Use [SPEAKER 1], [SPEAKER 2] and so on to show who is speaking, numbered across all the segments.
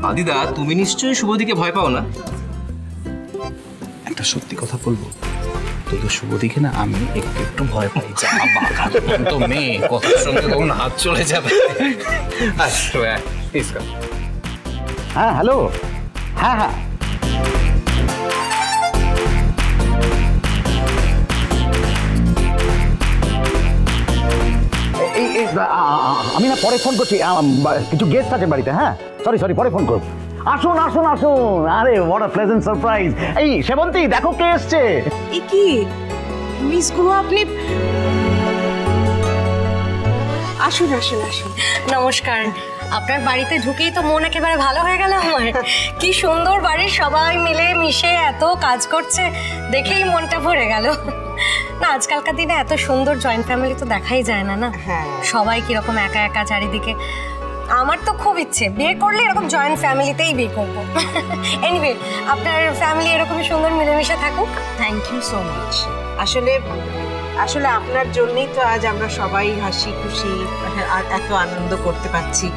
[SPEAKER 1] আদিদা, তুমি নিশ্চয়ই শুভদিকে ভয় পাও না?
[SPEAKER 2] একটা সত্যি কথা বলবো, তো শুভদিকে না আমি একটু একটু ভয় পাই। তো মেয়ে কথার সঙ্গে তখন হাত চলে যাবে। হ্যাঁ হ্যালো, হ্যাঁ হ্যাঁ আমি না পরে ফোন করছি, কিছু গেস্ট আছে বাড়িতে। হ্যাঁ সরি পরে ফোন করব। আসুন আসুন আসুন। আরে হোয়াট আ প্লেজেন্ট সারপ্রাইজ। এই সেবন্তী, দেখো কে এসছে।
[SPEAKER 3] এ কি মিস গুহা, আপনি আসুন আসুন আসুন।
[SPEAKER 4] নমস্কার। আপনার বাড়িতে ঢুকেই তো মন একেবারে ভালো হয়ে গেল আমার। কি সুন্দর বাড়ির সবাই মিলে মিশে এত কাজ করছে, দেখেই মনটা ভরে গেল। না, আজকালকার দিনে এত সুন্দর জয়েন্ট ফ্যামিলি তো দেখাই যায় না। না সবাই কিরকম একা একা চারিদিকে। আমার তো খুব ইচ্ছে বিয়ে করলে এরকম জয়েন্ট ফ্যামিলিতেই বিয়ে করবো। এনিওয়ে, আপনার ফ্যামিলি এরকমই সুন্দর মিলেমিশে থাকুক।
[SPEAKER 3] Thank you so much. আসলে আপনার জন্যই তো আজ আমরা সবাই হাসি খুশি আর এত আনন্দ করতে পারছি।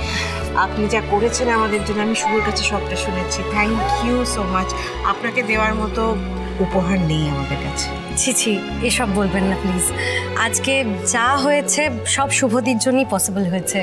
[SPEAKER 3] আপনি যা করেছেন আমাদের জন্য, আমি শুভর কাছে সবটা শুনেছি। Thank you so much. আপনাকে দেওয়ার মতো উপহার নেই আমাদের কাছে।
[SPEAKER 4] ছি ছি, এসব বলবেন না প্লিজ। আজকে যা হয়েছে সব শুভদির জন্যই পসিবল হয়েছে।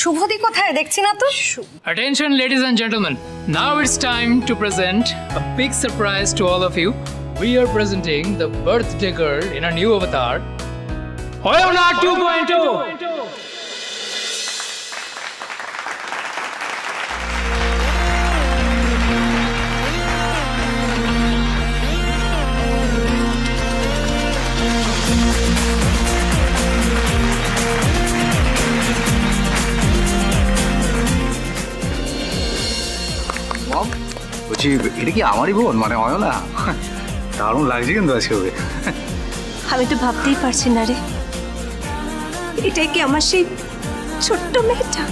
[SPEAKER 4] শুভদি কোথায় দেখছি না তো?
[SPEAKER 5] Attention ladies and gentlemen, now it's time to present a big surprise to all of you. We are presenting the birthday girl in a new avatar, Oyona 2.0.
[SPEAKER 2] বলছি, এটা কি আমারই বোন, মানে অয়না? দারুণ লাগছে কিন্তু আজকে ওকে।
[SPEAKER 6] আমি তো ভাবতেই পারছি না রে, এটাই কি আমার সেই ছোট্ট মেয়েটা?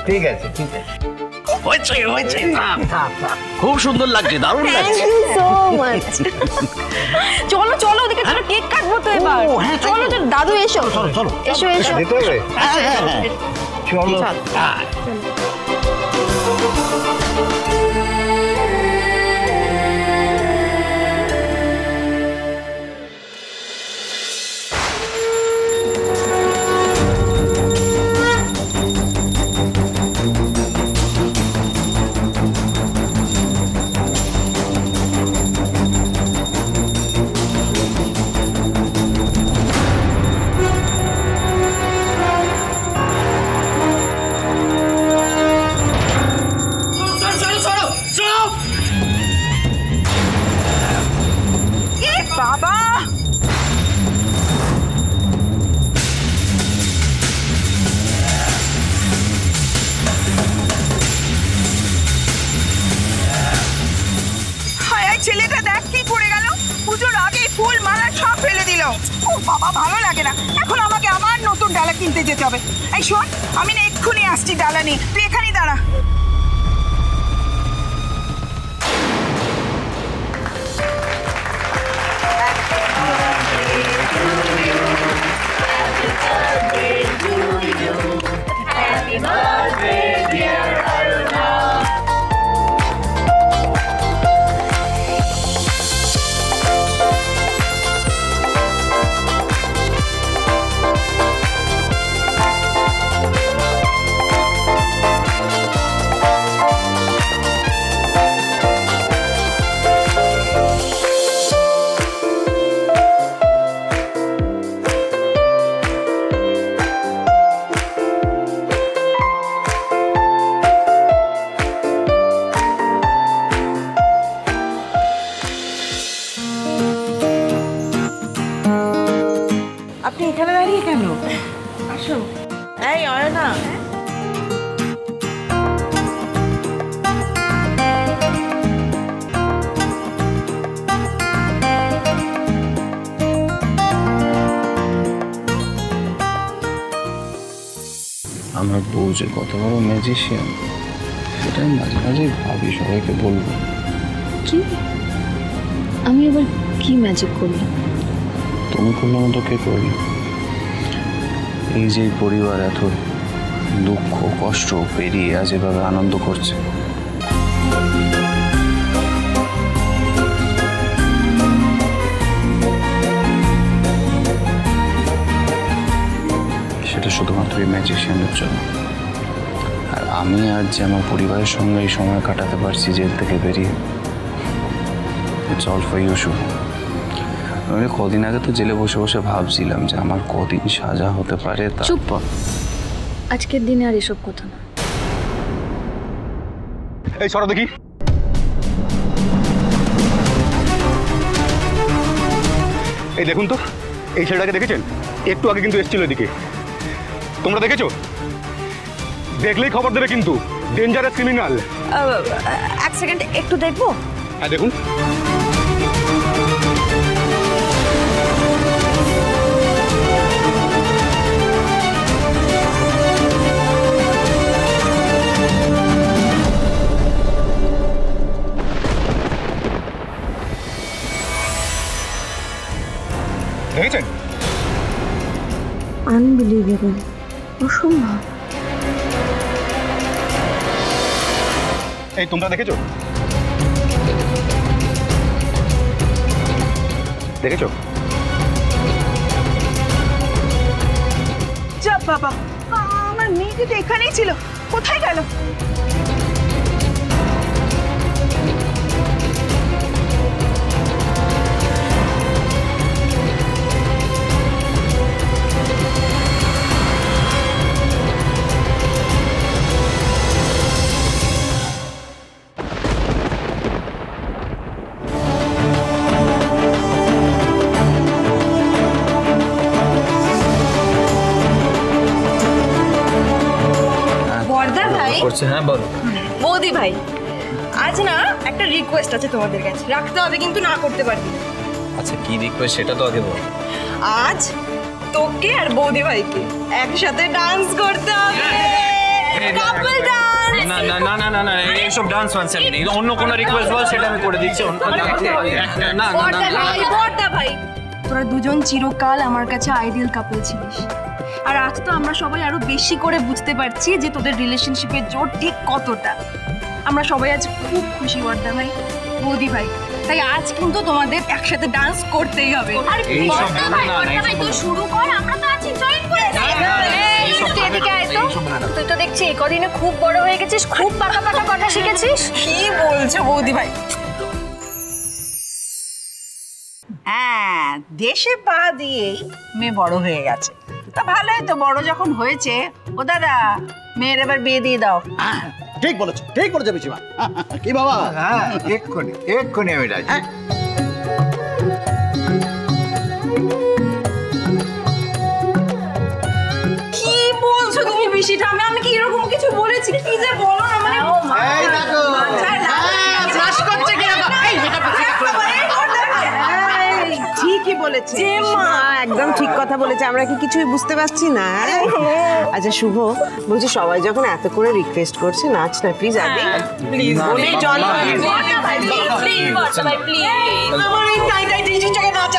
[SPEAKER 2] ঠিক আছে ঠিক আছে, হয়েছে খুব সুন্দর লাগছে, দারুণ লাগছে।
[SPEAKER 6] চলো চলো, ওদিকে চলো, কেক কাটবো তো এবার। চলো চলো দাদু, এসো এসো এসো।
[SPEAKER 2] চলো।
[SPEAKER 3] ছেলেটা দেখ কি করে গেল, পুজোর আগে ফুল মালা সব ফেলে দিল। ও বাবা, ভালো লাগে না। এখন আমাকে আবার নতুন ডালা কিনতে যেতে হবে। এই শোন, আমি না এক্ষুনি আসছি ডালা নিয়ে, তুই এখানেই দাঁড়া। Happy birthday, dear Aruna.
[SPEAKER 7] বউ যে কত বড় ম্যাজিশিয়ান সেটা মাঝে মাঝে ভাবি, সবাইকে বলবো।
[SPEAKER 6] কি? আমি আবার কি ম্যাজিক করলাম?
[SPEAKER 7] তুমি করলে মতো কে করলে? এই যে পরিবার এত দুঃখ কষ্ট পেরিয়ে আজ এভাবে আনন্দ করছে, সেটা শুধুমাত্র এই ম্যাজিশিয়ানের জন্য। আর আমি আজ যে আমার পরিবারের সঙ্গে এই সময় কাটাতে পারছি জেল থেকে বেরিয়ে, ইটস অল ফর ইউ শুভ। আমি কদিন আগে তো জেলে বসে বসে ভাবছিলাম যে আমার কদিন সাজা হতে পারে।
[SPEAKER 6] চুপ, আজকের দিনে আর এসব কথা না।
[SPEAKER 2] এই সরো দেখি। এই দেখুন তো, এই ছেলেটাকে দেখেছেন? একটু আগে কিন্তু এসেছিল এদিকে। তোমরা দেখেছো? দেখলেই খবর দেবে কিন্তু, ডেঞ্জারাস ক্রিমিনাল।
[SPEAKER 6] এক সেকেন্ড, একটু দেখবো।
[SPEAKER 2] হ্যাঁ দেখুন। দেখেছেন?
[SPEAKER 6] আনবিলিভেবল, অসম্ভব।
[SPEAKER 2] এই তোমরা দেখেছো? দেখেছো?
[SPEAKER 3] যা বাবা, আমার মেয়েটি তো এখানেই ছিল, কোথায় গেল?
[SPEAKER 1] হ্যাঁ বলো।
[SPEAKER 4] বৌদি ভাই, আজ না একটা রিকোয়েস্ট আছে তোমাদের কাছে, রাখতে হবে কিন্তু না করতে পারবি না।
[SPEAKER 1] আচ্ছা কি রিকোয়েস্ট সেটা তো আগে বল।
[SPEAKER 4] আজ তোকে আর বৌদি ভাইকে একসাথে ডান্স করতে হবে, কাপল ডান্স।
[SPEAKER 1] না না না না না না এইসব ডান্স ফান্স আমি নেই, অন্য কোনো রিকোয়েস্ট বল সেটা আমি করে দিচ্ছি। না না
[SPEAKER 4] বড়দা ভাই, তোরা দুজন চিরকাল আমার কাছে আইডিয়াল কাপল ছিলিস, আর আজ তো আমরা সবাই আরো বেশি করে বুঝতে পারছি যে তোদের রিলেশনশিপের জোর ঠিক কতটা। আমরা সবাই আজ খুব খুশি বড়দা ভাই, বৌদি ভাই, তাই আজ কিন্তু তোমাদের একসাথে ডান্স করতেই হবে। আর বড়দা ভাই তুই শুরু কর, আমরা তো আছি জয়েন করে যাই। এদিকে আয় তো, তুই তো দেখছি এই কদিনে খুব বড় হয়ে গেছিস, খুব পাকা পাকা কথা শিখেছিস। কি বলছো বৌদি ভাই?
[SPEAKER 3] হ্যাঁ, দেশে পা দিয়েই মেয়ে বড় হয়ে গেছে। তা ভালোই তো, বড় যখন হয়েছে। ও দাদা, মেয়ের এবার বিয়ে দিয়ে দাও।
[SPEAKER 2] ঠিক বলেছো, ঠিক বলেছো পিসিমা। কি বাবা?
[SPEAKER 8] হ্যাঁ, এক্ষুনি আমি রাজি।
[SPEAKER 4] কি বলছো তুমি পিসিটা? আমি কি এরকম কিছু বলেছি? কি যে বলো না, মানে
[SPEAKER 8] এই দেখো,
[SPEAKER 3] ক্লাস করছে কি বাবা? এই বেটা ঠিকই বলেছে মা, একদম ঠিক কথা বলেছে। আমরা কি কিছুই বুঝতে পারছি না? আচ্ছা শুভ, বলছি সবাই যখন এত করে রিকোয়েস্ট করছে, নাচ না প্লিজ। আগে প্লিজ বলে জল আমার এই টাই টাই ডিজিটাকে নাচ